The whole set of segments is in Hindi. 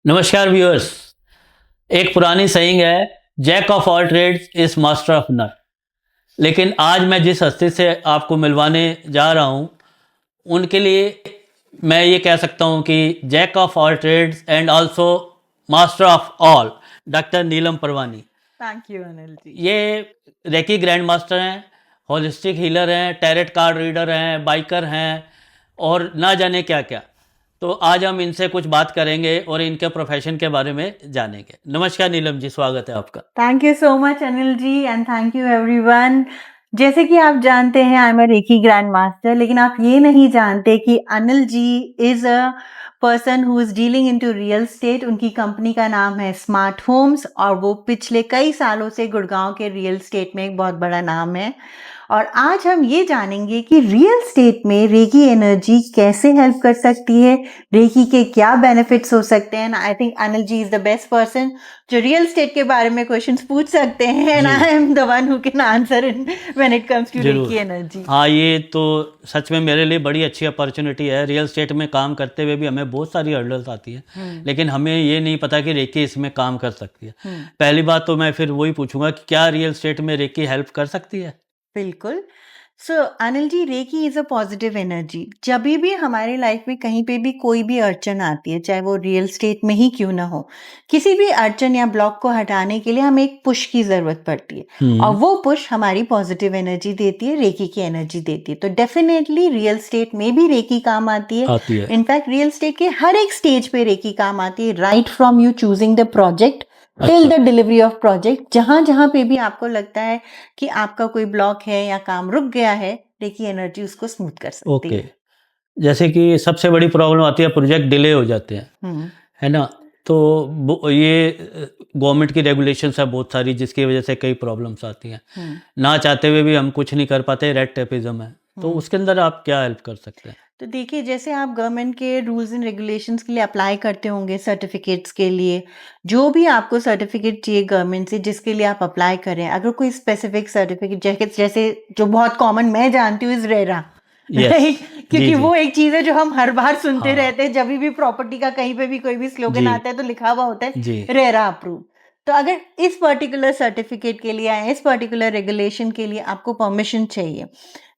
नमस्कार व्यूअर्स। एक पुरानी saying है, jack of all trades is master of none. लेकिन आज मैं जिस हस्ती से आपको मिलवाने जा रहा हूँ उनके लिए मैं ये कह सकता हूँ कि jack of all trades and also master of all, doctor Neelam Parwani. Thank you Anil ji. ये रेकी ग्रैंड मास्टर हैं, होलिस्टिक हीलर हैं, टैरेट कार्ड रीडर हैं, बाइकर हैं और ना जाने क्या क्या। तो आज हम इनसे कुछ बात करेंगे और इनके प्रोफेशन के बारे में जानेंगे। नमस्कार नीलम जी, स्वागत है आपका। Thank you so much Anil ji and thank you everyone. जैसे कि आप जानते हैं I am a reiki grand master, लेकिन आप ये नहीं जानते कि Anil ji is a person who is dealing into real estate. उनकी कंपनी का नाम है स्मार्ट होम्स और वो पिछले कई सालों से गुड़गांव के रियल स्टेट में एक बहुत बड़ा नाम है। और आज हम ये जानेंगे कि रियल स्टेट में रेकी एनर्जी कैसे हेल्प कर सकती है, रेकी के क्या बेनिफिट्स हो सकते हैं। I think Anil ji is the best person जो रियल स्टेट के बारे में क्वेश्चंस पूछ सकते हैं and I am the one who can answer in when it comes to reiki energy. हाँ, ये तो सच में मेरे लिए बड़ी अच्छी अपॉर्चुनिटी है। रियल स्टेट में काम करते हुए भी हमें बहुत सारी हर्डल्स आती है, लेकिन हमें ये नहीं पता कि रेकी इसमें काम कर सकती है। पहली बात तो मैं फिर वही पूछूंगा कि क्या रियल स्टेट में रेकी हेल्प कर सकती है? बिल्कुल। So Anil ji, reiki is a positive energy. जब भी हमारे लाइफ में कहीं पे भी कोई भी अड़चन आती है, चाहे वो रियल स्टेट में ही क्यों ना हो, किसी भी अड़चन या ब्लॉक को हटाने के लिए हमें एक पुश की जरूरत पड़ती है और वो पुश हमारी पॉजिटिव एनर्जी देती है, रेकी की एनर्जी देती है। तो डेफिनेटली रियल स्टेट में भी रेकी काम आती है। इनफैक्ट रियल स्टेट के हर एक स्टेज पे रेकी काम आती है, right from you choosing the project till the delivery of project. जहां जहां पे भी आपको लगता है कि आपका कोई ब्लॉक है या काम रुक गया है, रेकी एनर्जी उसको स्मूथ कर सकती है। जैसे कि सबसे बड़ी प्रॉब्लम आती है, प्रोजेक्ट डिले हो जाते हैं, है ना? तो ये गवर्नमेंट की रेगुलेशंस है बहुत सारी, जिसकी वजह से कई प्रॉब्लम्स आती हैं। ना चाहते हुए भी हम कुछ नहीं कर पाते, रेड टेपिज्म है। तो उसके अंदर आप क्या हेल्प कर सकते हैं? तो देखिए, जैसे आप गवर्नमेंट के रूल्स एंड रेगुलेशंस के लिए अप्लाई करते होंगे सर्टिफिकेट्स के लिए, जो भी आपको सर्टिफिकेट चाहिए गवर्नमेंट से जिसके लिए आप अप्लाई करें, अगर कोई स्पेसिफिक सर्टिफिकेट जैसे जो बहुत कॉमन मैं जानती हूँ इज रेरा, राइट? क्योंकि वो एक चीज है जो हम हर बार सुनते रहते हैं। जब भी प्रॉपर्टी का कहीं पे भी कोई भी स्लोगन आता है तो लिखा हुआ होता है रेरा अप्रूव। तो अगर इस पर्टिकुलर सर्टिफिकेट के लिए या इस पर्टिकुलर रेगुलेशन के लिए आपको परमिशन चाहिए,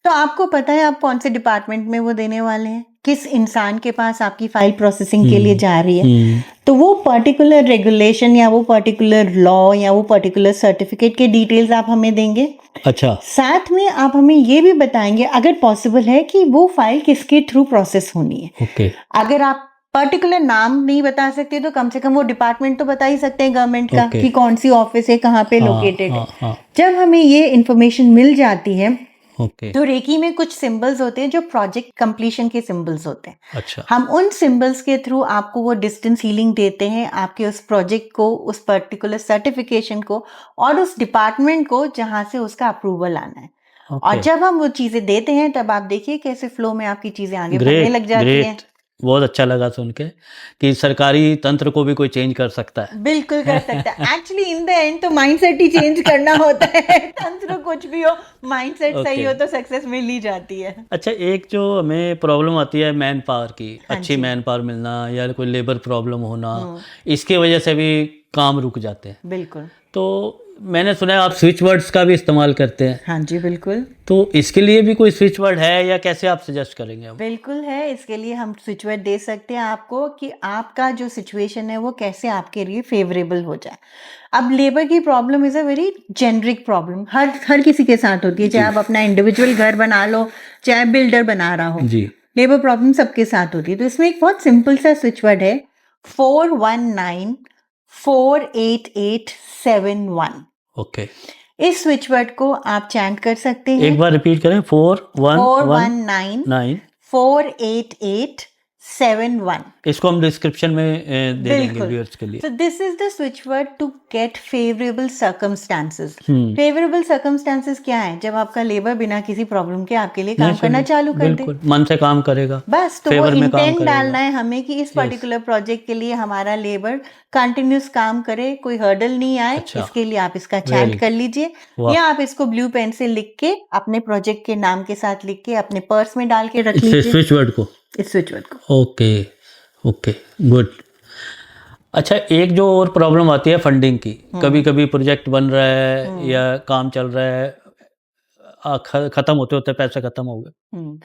तो आपको पता है आप कौन से डिपार्टमेंट में वो देने वाले हैं, किस इंसान के पास आपकी फाइल प्रोसेसिंग के लिए जा रही है। तो वो पर्टिकुलर रेगुलेशन या वो पर्टिकुलर लॉ या वो पर्टिकुलर सर्टिफिकेट के डिटेल्स आप हमें देंगे। अच्छा। साथ में आप हमें ये भी बताएंगे अगर पॉसिबल है कि वो फाइल किसके थ्रू प्रोसेस होनी है। ओके। अगर आप पर्टिकुलर नाम नहीं बता सकते तो कम से कम वो डिपार्टमेंट तो बता ही सकते हैं गवर्नमेंट का कि कौन सी ऑफिस है, कहाँ पे लोकेटेड है। जब हमें ये इंफॉर्मेशन मिल जाती है तो रेकी में कुछ सिंबल्स होते हैं जो प्रोजेक्ट कंप्लीशन के सिंबल्स होते हैं। अच्छा। हम उन सिंबल्स के थ्रू आपको वो डिस्टेंस हीलिंग देते हैं, आपके उस प्रोजेक्ट को, उस पर्टिकुलर सर्टिफिकेशन को और उस डिपार्टमेंट को जहां से उसका अप्रूवल आना है। और जब हम वो चीजें देते हैं तब आप देखिए कैसे फ्लो में आपकी चीजें आगे बढ़ने लग जाती हैं। बहुत अच्छा लगा सुन के कि सरकारी तंत्र को भी कोई चेंज कर सकता है। बिल्कुल कर सकता है। एक्चुअली इन द एंड तो माइंडसेट ही चेंज करना होता है। तंत्र कुछ भी हो, माइंडसेट सही हो तो सक्सेस मिल ही जाती है। अच्छा, एक जो हमें प्रॉब्लम आती है मैन पावर की, अच्छी मैन पावर मिलना या कोई लेबर प्रॉब्लम होना, इसके वजह से भी काम रुक जाते हैं। बिल्कुल। तो मैंने सुना है आप स्विच वर्ड्स का भी इस्तेमाल करते हैं। हाँ जी, बिल्कुल। तो इसके लिए भी कोई स्विच वर्ड है या कैसे आप सजेस्ट करेंगे? बिल्कुल है, इसके लिए हम स्विच वर्ड दे सकते हैं आपको कि आपका जो सिचुएशन है वो कैसे आपके लिए फेवरेबल हो जाए। अब लेबर की problem is a very generic problem, हर किसी के साथ होती है, चाहे आप अपना इंडिविजुअल घर बना लो, चाहे बिल्डर बना रहा हो जी, लेबर प्रॉब्लम सबके साथ होती है। तो इसमें एक बहुत सिंपल सा स्विच वर्ड है 4194887 ओके। इस स्विच वर्ड को आप चैंट कर सकते हैं। एक बार रिपीट करें। 4194887 इसको हम डिस्क्रिप्शन में दे देंगे व्यूअर्स के लिए। So this is the switch word to get favorable circumstances. Favorable circumstances क्या है? जब आपका लेबर बिना किसी प्रॉब्लम के आपके लिए काम करना चालू कर दे, मन से काम करेगा, बस। तो वो इंटेंट डालना है हमें कि इस पर्टिकुलर प्रोजेक्ट के लिए हमारा लेबर कंटिन्यूस काम करे, कोई हर्डल नहीं आए। इसके लिए आप इसका चैंट कर लीजिए या आप इसको ब्लू पेन से लिख के अपने प्रोजेक्ट के नाम के साथ लिख के अपने पर्स में डाल के रख लीजिए स्विच वर्ड को, इस स्विच वर्ड को। Okay, good. अच्छा, एक जो और प्रॉब्लम आती है फंडिंग की, कभी कभी प्रोजेक्ट बन रहा है या काम चल रहा है, खत्म होते होते पैसे खत्म हो गए, हम्म।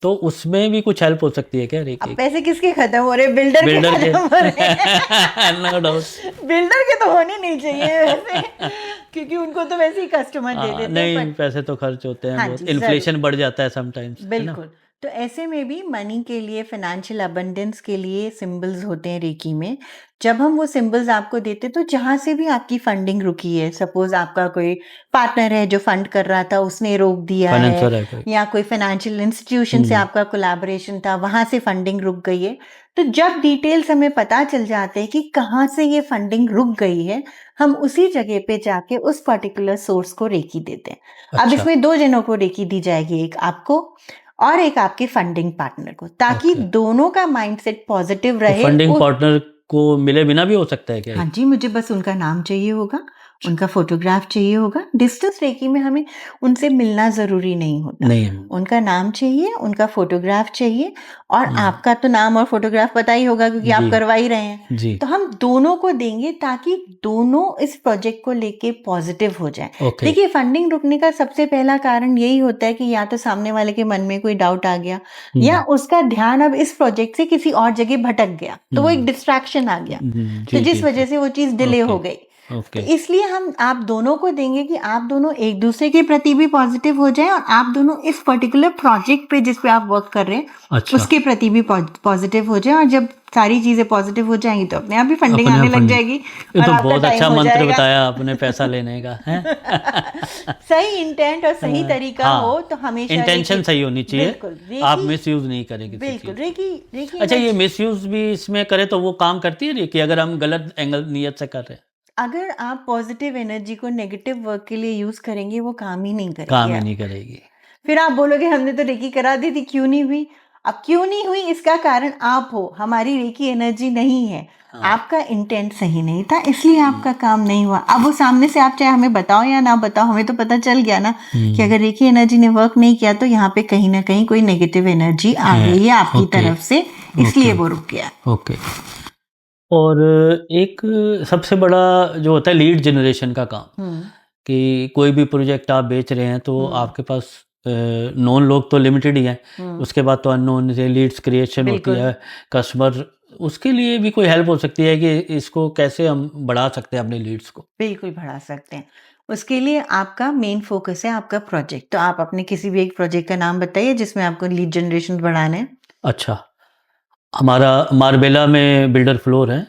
तो उसमें भी कुछ हेल्प हो सकती है क्या अब रेकी? पैसे किसके खत्म हो रहे, बिल्डर के बिल्डर के खत्म हो रहे हैं। No doubt. बिल्डर के तो होने नहीं चाहिए वैसे, क्योंकि उनको तो वैसे ही कस्टमर दे देते हैं, नहीं, पर पैसे तो खर्च होते हैं हाँ बहुत, जी, जरूर, इन्फ्लेशन बढ़ जाता है समटाइम्स, है ना? बिल्कुल। तो ऐसे में भी मनी के लिए, फाइनेंशियल अबंडेंस के लिए सिंबल्स होते हैं रेकी में। जब हम वो सिंबल्स आपको देते, तो जहां से भी आपकी फंडिंग रुकी है, सपोज आपका कोई पार्टनर है जो फंड कर रहा था, उसने रोक दिया है, फाइनेंसर है कोई। या कोई फाइनेंशियल इंस्टीट्यूशन से आपका कोलैबोरेशन था, वहां से फंडिंग रुक गई है, तो जब डिटेल्स हमें पता चल जाते हैं कि कहाँ से ये फंडिंग रुक गई है, हम उसी जगह पे जाके उस पर्टिकुलर सोर्स को रेकी देते हैं। अब अच्छा। इसमें दो जनों को रेकी दी जाएगी, एक आपको और एक आपके फंडिंग पार्टनर को, ताकि ओके। दोनों का माइंडसेट पॉजिटिव तो रहे। फंडिंग पार्टनर को मिले बिना भी हो सकता है क्या हाँ ये? जी, मुझे बस उनका नाम चाहिए होगा, उनका फोटोग्राफ चाहिए होगा। डिस्टेंस रेकी में हमें उनसे मिलना जरूरी नहीं होता, नहीं। उनका नाम चाहिए, उनका फोटोग्राफ चाहिए, और हम्म, आपका तो नाम और फोटोग्राफ पता ही होगा क्योंकि आप जी करवा ही रहे हैं। जी। तो हम दोनों को देंगे ताकि दोनों इस प्रोजेक्ट को लेके पॉजिटिव हो जाए। ओके। देखिए, फंडिंग रुकने का सबसे पहला कारण यही होता है कि या तो सामने वाले के मन में कोई डाउट आ गया, या उसका ध्यान अब इस प्रोजेक्ट से किसी और जगह भटक गया, तो वो एक डिस्ट्रैक्शन आ गया, तो जी जिस जी वजह जी। से वो चीज डिले ओके हो गई। तो ओके। इसलिए हम आप दोनों को देंगे कि आप दोनों एक दूसरे के प्रति भी पॉजिटिव हो जाएं, और आप दोनों इस पर्टिकुलर प्रोजेक्ट पे जिस पे आप वर्क कर रहे हैं अच्छा। उसके प्रति भी पॉजिटिव हो जाएं, और जब सारी चीजें पॉजिटिव हो जाएंगी तो अपने आप ही फंडिंग अपने आने आप लग फंडिंग। जाएगी ये और तो आपका बहुत टाइम अच्छा हो मंत्र जाएगा। बताया आपने पैसा लेने का है। सही इंटेंट और सही तरीका हो तो हमेशा इंटेंशन सही होनी चाहिए। बिल्कुल आप रेकी, मिस यूज नहीं करें किसी बिल्कुल चीज रेकी रेकी को। अच्छा, ये एनर्जी। मिस यूज भी इसमें करे तो वो काम करती है कि अगर हम गलत एंगल नियत से कर रहे हैं? अगर आप पॉजिटिव एनर्जी को नेगेटिव वर्क के लिए यूज करेंगे, वो काम ही नहीं काम करेगी। ही नहीं करेगी। फिर आप बोलोगे हमने तो रेकी करा दी थी, क्यों नहीं हुई? अब क्यों नहीं हुई इसका कारण आप हो, हमारी रेकी एनर्जी नहीं है। हाँ। आपका इंटेंट सही नहीं था, इसलिए आपका काम नहीं हुआ। अब वो सामने से आप चाहे हमें बताओ या ना बताओ, हमें तो पता चल गया ना कि अगर रेकी एनर्जी ने वर्क नहीं किया तो यहाँ पे कहीं ना कहीं कोई नेगेटिव एनर्जी आ है। गई है आपकी ओके। तरफ से, इसलिए ओके। वो रुक गया। ओके। और एक सबसे बड़ा जो होता है लीड जनरेशन का काम, कि कोई भी प्रोजेक्ट आप बेच रहे हैं तो आपके पास नॉन लोग तो लिमिटेड ही हैं, उसके बाद तो अननोन से लीड्स क्रिएशन होती बिल्कुल। है, कस्टमर, उसके लिए भी कोई हेल्प हो सकती है कि इसको कैसे हम बढ़ा सकते हैं अपने लीड्स को? बिल्कुल बढ़ा सकते हैं। उसके लिए आपका मेन फोकस है आपका प्रोजेक्ट, तो आप अपने किसी भी एक प्रोजेक्ट का नाम बताइए जिसमें आपको लीड जनरेशन बढ़ाना है। अच्छा, हमारा मार्बेला में बिल्डर फ्लोर है,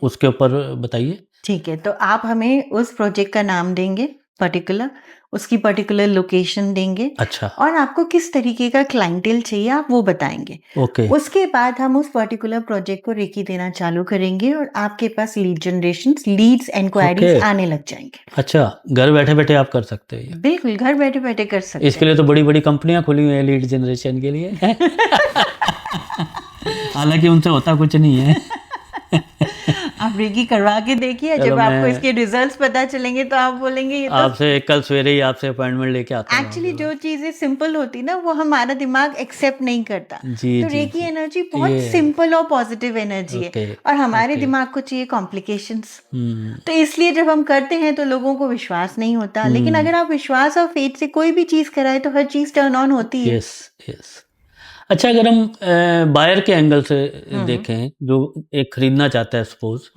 उसके ऊपर बताइए। ठीक है, तो आप हमें उस प्रोजेक्ट का नाम देंगे पर्टिकुलर, उसकी पर्टिकुलर लोकेशन देंगे, अच्छा। और आपको किस तरीके का क्लाइंटेल चाहिए आप वो बताएंगे। ओके। उसके बाद हम उस पर्टिकुलर प्रोजेक्ट को रेकी देना चालू करेंगे, और आपके पास lead generation, leads, inquiries okay. आने लग जाएंगे। अच्छा, घर बैठे बैठे आप कर सकते हैं ये? बिल्कुल, घर बैठे बैठे कर सकते इसके लिए तो बड़ी बड़ी कंपनियां खुली हुई हैं लीड जनरेशन के लिए। हैं। हालांकि उनसे होता कुछ नहीं है। आप रेकी करवा के देखिए, चलो, जब आपको मैं इसके रिजल्ट्स पता चलेंगे तो आप बोलेंगे ये तो आपसे कल सवेरे ही आपसे अपॉइंटमेंट लेके आता हूँ एक्चुअली आपके जो चीजें सिंपल होती ना वो हमारा दिमाग एक्सेप्ट नहीं करता। पास। जी तो जी रेकी जी। एनर्जी बहुत ये सिंपल और पॉजिटिव एनर्जी है, ओके और हमारे ओके। दिमाग को चाहिए कॉम्प्लिकेशंस। तो इसलिए जब हम करते हैं तो लोगों को विश्वास नहीं होता, लेकिन अगर आप विश्वास और फेथ से कोई भी चीज कराए तो हर चीज टर्न ऑन होती है। Yes yes. अच्छा, अगर हम बायर के एंगल से देखें, जो एक खरीदना चाहता है, सपोज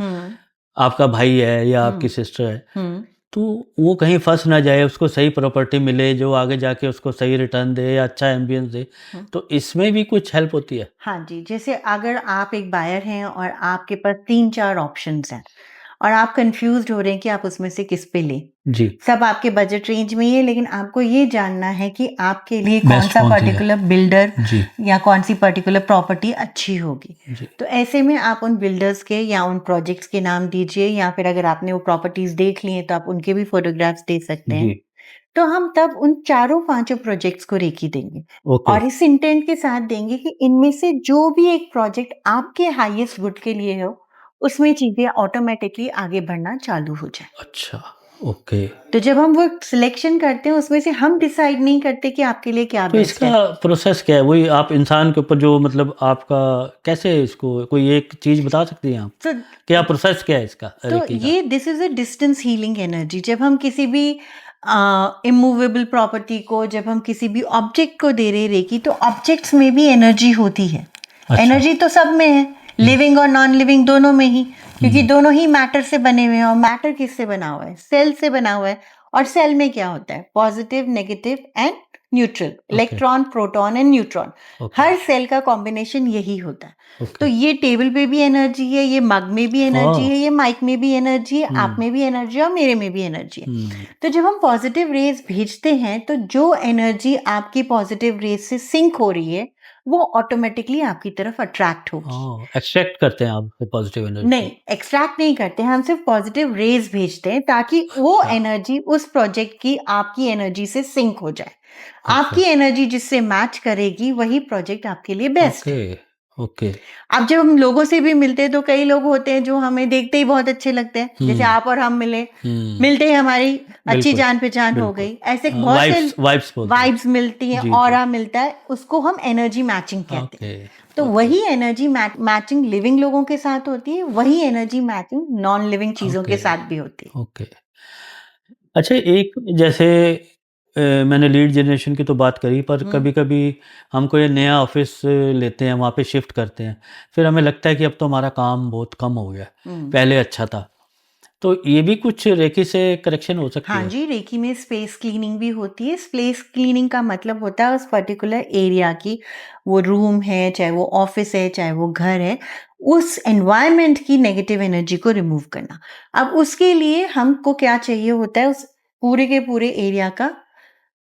आपका भाई है या आपकी सिस्टर है, तो वो कहीं फंस ना जाए, उसको सही प्रॉपर्टी मिले जो आगे जाके उसको सही रिटर्न दे, अच्छा एम्बियंस दे, तो इसमें भी कुछ हेल्प होती है? हाँ जी, जैसे अगर आप एक बायर हैं और आपके पास 3-4 ऑप्शंस हैं, और आप कंफ्यूज्ड हो रहे हैं कि आप उसमें से किस पे लें। जी। सब आपके बजट रेंज में ही है, लेकिन आपको ये जानना है कि आपके लिए कौन बेस्ट सा कौन सी है? पर्टिकुलर बिल्डर जी या कौन सी पर्टिकुलर प्रॉपर्टी अच्छी होगी। जी। तो ऐसे में आप उन बिल्डर्स के या उन प्रोजेक्ट्स के नाम दीजिए, या फिर अगर आपने वो प्रॉपर्टीज देख ली हैं तो आप उनके भी फोटोग्राफ्स दे सकते हैं। जी। तो हम तब उन 4-5 प्रोजेक्ट्स को रेकी देंगे, ओके। और इस इंटेंट के साथ देंगे कि इनमें से जो भी एक प्रोजेक्ट आपके हाईएस्ट गुड के लिए हो, उसमें चीजें ऑटोमेटिकली आगे बढ़ना चालू हो जाए। अच्छा। ओके। तो जब हम वो सिलेक्शन करते हैं उसमें से हम डिसाइड नहीं करते कि आपके लिए क्या तो बेस्ट है। इसका प्रोसेस क्या है? वही आप इंसान के ऊपर जो मतलब आपका कैसे इसको कोई एक चीज़ बता सकती हैं आप? तो क्या प्रोसेस क्या है इसका तो रेकी का? ये this is a distance healing energy. जब हम किसी भी इमूवेबल प्रॉपर्टी को, जब हम किसी भी ऑब्जेक्ट को दे रहे रेकी, तो ऑब्जेक्ट्स में भी एनर्जी होती है। अच्छा। एनर्जी तो सब में है, लिविंग और नॉन लिविंग दोनों में ही, क्योंकि दोनों ही मैटर से बने हुए हैं। और मैटर किससे बना हुआ है? सेल से बना हुआ है। और सेल में क्या होता है? Positive, negative and neutral, electron, proton and neutron. Okay. हर सेल का कॉम्बिनेशन यही होता है। तो ओके। ये टेबल पे भी एनर्जी है, ये मग में भी एनर्जी ओह! है, ये माइक में भी एनर्जी है, आप में भी एनर्जी है और मेरे में भी एनर्जी है। हुँ। तो जब हम पॉजिटिव रेज भेजते हैं तो जो एनर्जी आपकी पॉजिटिव रेज से सिंक हो रही है वो ऑटोमेटिकली आपकी तरफ अट्रैक्ट होगी। ओह! एक्सट्रैक्ट करते हैं आप पॉज़िटिव एनर्जी नहीं, को। एक्सट्रैक्ट नहीं करते, हम सिर्फ पॉजिटिव रेज भेजते हैं ताकि वो अच्छा। एनर्जी उस प्रोजेक्ट की आपकी एनर्जी से सिंक हो जाए। अच्छा। आपकी एनर्जी जिससे मैच करेगी वही प्रोजेक्ट आपके लिए बेस्ट ओके। है। ओके। अब जब हम लोगों से भी मिलते हैं तो कई लोग होते हैं जो हमें देखते ही बहुत अच्छे लगते हैं, जैसे हुँ। आप और हम मिले, हुँ। मिलते ही हमारी अच्छी बिल्कुल, जान पहचान हो बिल्कुल। गई। ऐसे बहुत से वाइब्स वाइब्स बोलते हैं। वाइब्स मिलती हैं, जी, जी। ऑरा मिलता है, उसको हम एनर्जी मैचिंग कहते हैं। ओके। तो ओके। वही एनर्जी मैचिंग लिविंग लोगों के साथ होती है, वही एनर्जी मैचिंग नॉन लिविंग चीजों ओके। के साथ भी होती है। ओके। अच्छा, एक जैसे मैंने लीड जनरेशन की तो बात करी, पर हम्म, कभी-कभी हम कोई नया ऑफ़िस लेते हैं, वहाँ पे शिफ्ट करते हैं। फिर हमें लगता है कि अब तो हमारा काम बहुत कम हो गया है, हम्म। पहले अच्छा था। तो ये भी कुछ रेकी से करेक्शन हो सकती हाँ है? जी, रेकी में स्पेस क्लीनिंग भी होती है। स्पेस क्लीनिंग का मतलब होता है उस पर्टिकुलर एरिया की, वो रूम है, चाहे वो ऑफिस है, चाहे वो घर है, उस एनवायरनमेंट की नेगेटिव एनर्जी को रिमूव करना। अब उसके लिए हमको क्या चाहिए होता है? उस पूरे के पूरे एरिया का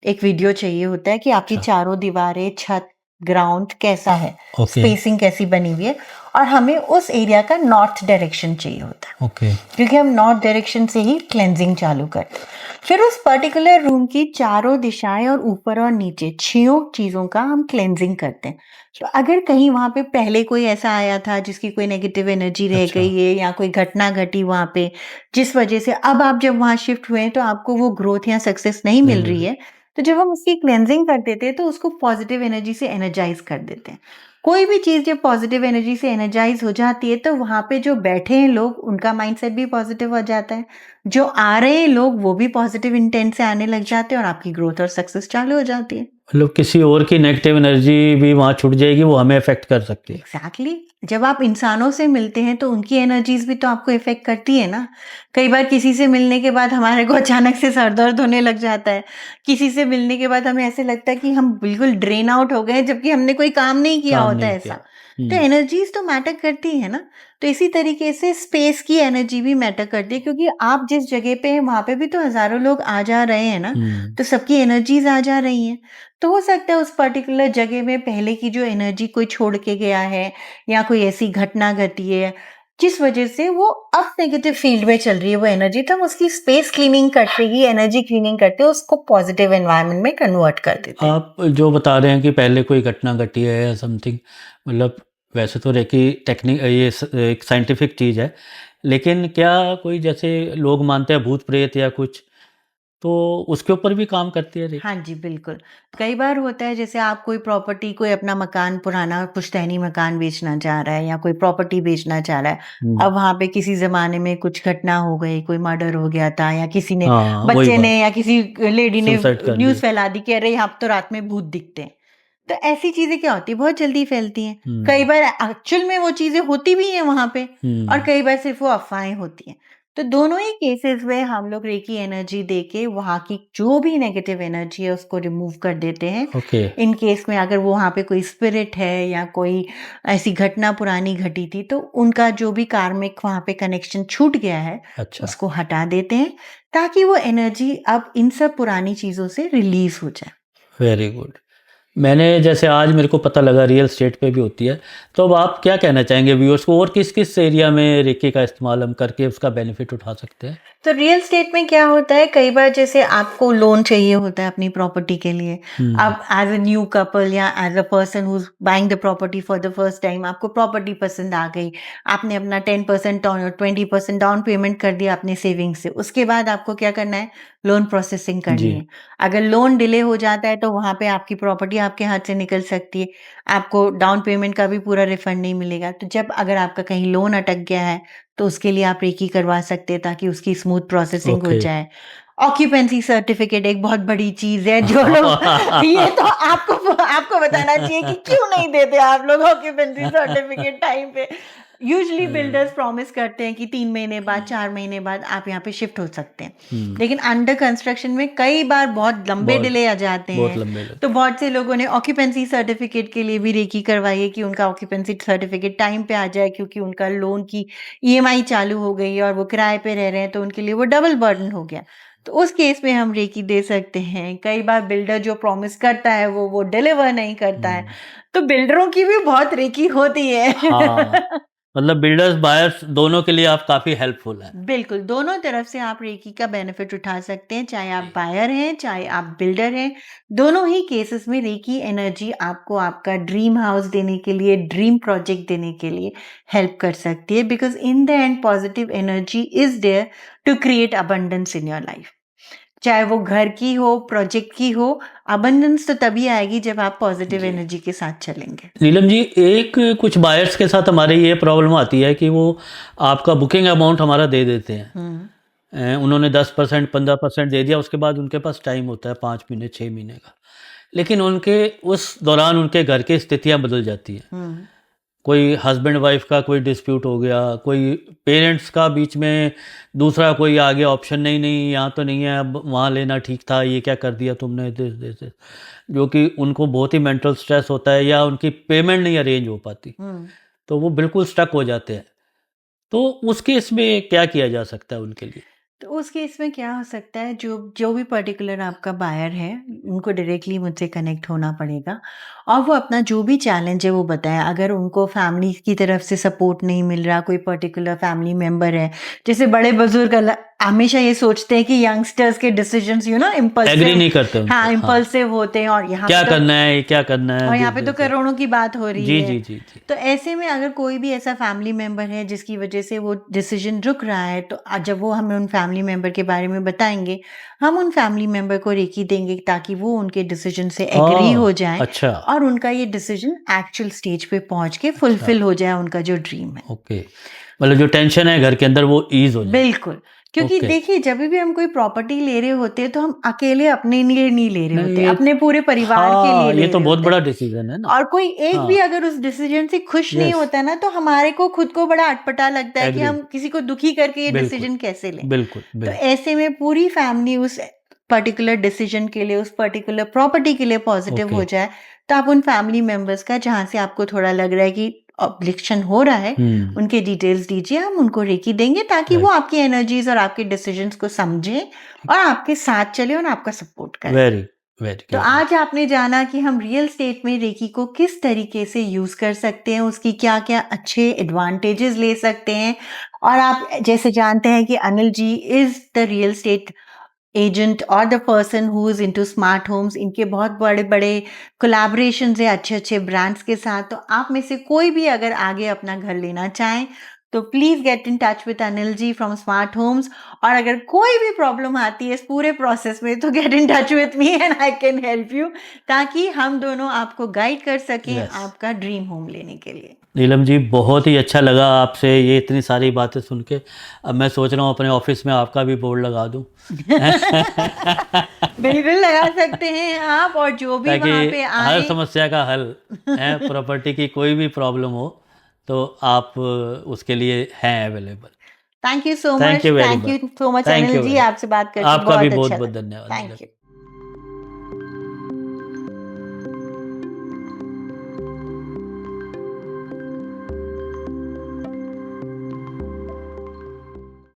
एक वीडियो चाहिए होता है कि आपकी अच्छा। चारों दीवारें, छत, ग्राउंड कैसा है, ओके। स्पेसिंग कैसी बनी हुई है, और हमें उस एरिया का नॉर्थ डायरेक्शन चाहिए होता है, ओके। क्योंकि हम नॉर्थ डायरेक्शन से ही क्लेंजिंग चालू करते हैं। फिर उस पर्टिकुलर रूम की चारों दिशाएं और ऊपर और नीचे 6 चीजों का हम क्लेंजिंग करते हैं। तो अगर कहीं वहां पे पहले कोई ऐसा आया था जिसकी कोई नेगेटिव एनर्जी रह अच्छा। गई है या कोई घटना घटी वहां पे, जिस वजह से अब आप जब वहां शिफ्ट हुए हैं तो आपको वो ग्रोथ या सक्सेस नहीं नहीं मिल मिल रही रही। है, तो जब हम उसकी क्लेंजिंग कर देते हैं तो उसको पॉजिटिव एनर्जी से एनर्जाइज कर देते हैं। कोई भी चीज जब पॉजिटिव एनर्जी से एनर्जाइज हो जाती है तो वहां पे जो बैठे हैं लोग, उनका माइंडसेट भी पॉजिटिव हो जाता है। जो आ रहे हैं लोग वो भी पॉजिटिव इंटेंट से आने लग जाते हैं और आपकी ग्रोथ और सक्सेस चालू हो जाती है। मतलब किसी और की नेगेटिव एनर्जी भी वहाँ छूट जाएगी, वो हमें अफ़ेक्ट कर सकती है। एग्जैक्टली जब आप इंसानों से मिलते हैं तो उनकी एनर्जीज भी तो आपको इफेक्ट करती है ना। कई बार किसी से मिलने के बाद हमारे को अचानक से सर दर्द होने लग जाता है, किसी से मिलने के बाद हमें ऐसे लगता है कि हम बिल्कुल ड्रेन आउट हो गए हैं, जबकि हमने कोई काम नहीं किया काम होता नहीं है किया। ऐसा। तो हुँ। एनर्जीज तो मैटर करती है ना। तो इसी तरीके से स्पेस की एनर्जी भी मैटर करती है, क्योंकि आप जिस जगह पे हैं वहां पे भी तो हजारों लोग आ जा रहे हैं ना, हुँ। तो सबकी एनर्जीज आ जा रही हैं। तो हो सकता है उस पर्टिकुलर जगह में पहले की जो एनर्जी कोई छोड़ के गया है या कोई ऐसी घटना घटी है जिस वजह से वो अब नेगेटिव फील्ड में चल रही है वो एनर्जी, तो हम उसकी स्पेस क्लीनिंग करते ही, एनर्जी क्लीनिंग करते हुए उसको पॉजिटिव एनवायरनमेंट में कन्वर्ट कर देते हैं। आप जो बता रहे हैं कि पहले कोई घटना घटी है या समथिंग, मतलब वैसे तो रेकी टेक्निक ये एक साइंटिफिक चीज़ है, लेकिन क्या कोई जैसे लोग मानते हैं भूत प्रेत या कुछ, तो उसके ऊपर भी काम करती है हाँ रेकी? जी, बिल्कुल। कई बार होता है जैसे आप कोई प्रॉपर्टी, कोई अपना मकान, पुराना पुश्तैनी मकान बेचना चाह रहा है या कोई प्रॉपर्टी बेचना चाह रहा है। हुँ। अब वहाँ पे किसी ज़माने में कुछ घटना हो गई, कोई मर्डर हो गया था या किसी ने, हाँ, वही बच्चे बात। ने या किसी लेडी ने सुसाइड कर न्यूज़ ली। फैला दी कि अरे यहाँ तो रात में भूत दिखते हैं। तो ऐसी चीज़ें क्या होती है, बहुत जल्दी फैलती हैं। कई हुँ। बार एक्चुअल में वो चीज़ें होती भी हैं वहाँ पे, और हुँ। कई बार सिर्फ़ वो अफ़वाहें होती हैं। तो दोनों ही केसेस में हम लोग रेकी एनर्जी देके वहाँ की जो भी नेगेटिव एनर्जी है उसको रिमूव कर देते हैं। ओके। इन केस में अगर वो वहाँ पे कोई स्पिरिट है या कोई ऐसी घटना पुरानी घटी थी तो उनका जो भी कार्मिक वहाँ पे कनेक्शन छूट गया है अच्छा। उसको हटा देते हैं, ताकि वो एनर्जी अब इन सब पुरानी चीज़ों से रिलीज़ हो जाए। Very good. मैंने जैसे आज मेरे को पता लगा रियल स्टेट पे भी होती है, तो अब आप क्या कहना चाहेंगे व्यूअर्स को, और किस किस एरिया में रेकी का इस्तेमाल हम करके उसका बेनिफिट उठा सकते हैं? तो रियल स्टेट में क्या होता है, कई बार जैसे आपको लोन चाहिए होता है अपनी प्रॉपर्टी के लिए, आप एज अ न्यू कपल या as a person who is buying the property for the first time, आपको प्रॉपर्टी पसंद आ गई, आपने अपना 10% और 20% डाउन पेमेंट कर दिया अपने सेविंग से, उसके बाद आपको क्या करना है, लोन प्रोसेसिंग करनी जी। है। अगर लोन डिले हो जाता है तो वहां पे आपकी प्रॉपर्टी आपके हाथ से निकल सकती है, आपको डाउन पेमेंट का भी पूरा रिफंड नहीं मिलेगा। तो जब अगर आपका कहीं लोन अटक गया है तो उसके लिए आप रेकी करवा सकते हैं ताकि उसकी स्मूथ प्रोसेसिंग हो ओके। जाए। ऑक्यूपेंसी सर्टिफिकेट एक बहुत बड़ी चीज़ है जो लोग ये तो आपको आपको बताना चाहिए कि क्यों नहीं देते आप लोग ऑक्यूपेंसी सर्टिफिकेट टाइम पे। यूजुअली बिल्डर्स प्रॉमिस करते हैं कि 3 महीने बाद, 4 महीने बाद आप यहाँ पे शिफ्ट हो सकते हैं। लेकिन अंडर कंस्ट्रक्शन में कई बार बहुत लंबे बहुत डिले आ जाते बहुत हैं। लंबे लग तो बहुत से लोगों ने ऑक्यूपेंसी सर्टिफिकेट के लिए भी रेकी करवाई है कि उनका ऑक्यूपेंसी सर्टिफिकेट टाइम पे आ जाए, क्योंकि उनका लोन की ईएमआई चालू हो गई है और वो किराए पे रह रहे हैं, तो उनके लिए वो डबल बर्डन हो गया। तो उस केस में हम रेकी दे सकते हैं। कई बार बिल्डर जो प्रॉमिस करता है वो डिलीवर नहीं करता है, तो बिल्डरों की भी बहुत रेकी होती है। हाँ, मतलब बिल्डर्स बायर्स दोनों के लिए आप काफ़ी हेल्पफुल हैं। बिल्कुल, दोनों तरफ से आप रेकी का बेनिफिट उठा सकते हैं, चाहे आप बायर हैं, चाहे आप बिल्डर हैं। दोनों ही केसेस में रेकी एनर्जी आपको आपका ड्रीम हाउस देने के लिए, ड्रीम प्रोजेक्ट देने के लिए हेल्प कर सकती है, because in the end positive energy is there to create abundance in your life. चाहे वो घर की हो, प्रोजेक्ट की हो, अबंडेंस तो तभी आएगी जब आप पॉजिटिव एनर्जी के साथ चलेंगे। नीलम जी, एक कुछ बायर्स के साथ हमारे ये प्रॉब्लम आती है कि वो आपका बुकिंग अमाउंट हमारा दे देते हैं। उन्होंने 10% 15% दे दिया, उसके बाद उनके पास टाइम होता है 5 महीने 6 महीने का, लेकिन उनके उस दौरान उनके घर की स्थितियां बदल जाती हैं। कोई हस्बैंड वाइफ का कोई डिस्प्यूट हो गया, कोई पेरेंट्स का बीच में दूसरा कोई आ गया ऑप्शन, नहीं नहीं यहाँ तो नहीं है, अब वहाँ लेना ठीक था, ये क्या कर दिया तुमने, दिस जो कि उनको बहुत ही मेंटल स्ट्रेस होता है, या उनकी पेमेंट नहीं अरेंज हो पाती, तो वो बिल्कुल स्टक हो जाते हैं। तो उस केस में क्या किया जा सकता है उनके लिए? तो उस केस में क्या हो सकता है, जो जो भी पर्टिकुलर आपका बायर है, उनको डायरेक्टली मुझसे कनेक्ट होना पड़ेगा और वो अपना जो भी चैलेंज है वो बताएं। अगर उनको फैमिली की तरफ से सपोर्ट नहीं मिल रहा, कोई पर्टिकुलर फैमिली मेंबर है, जैसे बड़े बुजुर्ग हमेशा ये सोचते हैं कि यंगस्टर्स के डिसीजंस एग्री इम्पल्सिव, नहीं करते उनसे, हाँ हाँ, इम्पल्सिव होते हैं, और यहाँ क्या पे तो करना है, क्या करना है, और यहाँ पे तो दिस करोड़ों की बात हो रही जी है। जी जी जी। तो ऐसे में अगर कोई भी ऐसा फैमिली मेंबर है जिसकी वजह से वो डिसीजन रुक रहा है, तो जब वो हमें उन फैमिली मेंबर के बारे में बताएंगे, हम उन फैमिली मेंबर को रेकी देंगे ताकि वो उनके डिसीजन से एग्री हो जाए अच्छा और उनका ये डिसीजन एक्चुअल स्टेज पे पहुंच के फुलफिल हो जाए उनका जो ड्रीम है। ओके, मतलब जो टेंशन है घर के अंदर वो ईज हो जाए। बिल्कुल, क्योंकि ओके। देखिए जब भी हम कोई प्रॉपर्टी ले रहे होते हैं तो हम अकेले अपने लिए नहीं ले रहे नहीं, होते, ये अपने पूरे परिवार के लिए हाँ, ले ये तो रहे बहुत होते बड़ा हैं। डिसीजन है ना। और कोई एक भी हाँ, अगर उस डिसीजन से खुश नहीं यस, होता ना, तो हमारे को खुद को बड़ा अटपटा लगता है कि एग्री, हम किसी को दुखी करके ये बिल्कुल डिसीजन कैसे लें। बिल्कुल तो बिल्कुल। ऐसे में पूरी फैमिली उस पर्टिकुलर डिसीजन के लिए, उस पर्टिकुलर प्रॉपर्टी के लिए पॉजिटिव ओके। हो जाए, तो आप उन फैमिली मेंबर्स का, जहाँ से आपको थोड़ा लग रहा है कि ऑब्जेक्शन हो रहा है, उनके डिटेल्स दीजिए, हम उनको रेकी देंगे ताकि वो आपकी एनर्जीज और आपके डिसीजंस को समझें और आपके साथ चले और आपका सपोर्ट करें। वेरी वेरी तो आज आपने जाना कि हम रियल स्टेट में रेकी को किस तरीके से यूज कर सकते हैं, उसकी क्या क्या अच्छे एडवांटेजेस ले सकते हैं। और आप जैसे जानते हैं कि Anil ji is the real estate agent और the person who is into smart homes. इनके बहुत बड़े बड़े कोलैबोरेशन है अच्छे अच्छे ब्रांड्स के साथ। तो आप में से कोई भी अगर आगे अपना घर लेना चाहें तो please get in touch with Anil ji from Smart Homes. और अगर कोई भी प्रॉब्लम आती है इस पूरे प्रोसेस में तो gate in touch with me and I can help you, ताकि हम दोनों आपको गाइड कर सकें यस। आपका ड्रीम होम लेने के लिए। नीलम जी, बहुत ही अच्छा लगा आपसे ये इतनी सारी बातें सुन के। अब मैं सोच रहा हूँ अपने ऑफिस में आपका भी बोर्ड लगा दूँ बिल्कुल लगा सकते हैं आप, और जो भी ताकि वहाँ पे हर आए। समस्या का हल है, प्रॉपर्टी की कोई भी प्रॉब्लम हो तो आप उसके लिए हैं available. Thank you so thank much, you very thank you much. So much thank Anil you ji, very, आपसे बात करके आपका भी बहुत बहुत अच्छा बहुत लगा। धन्यवाद। Thank you.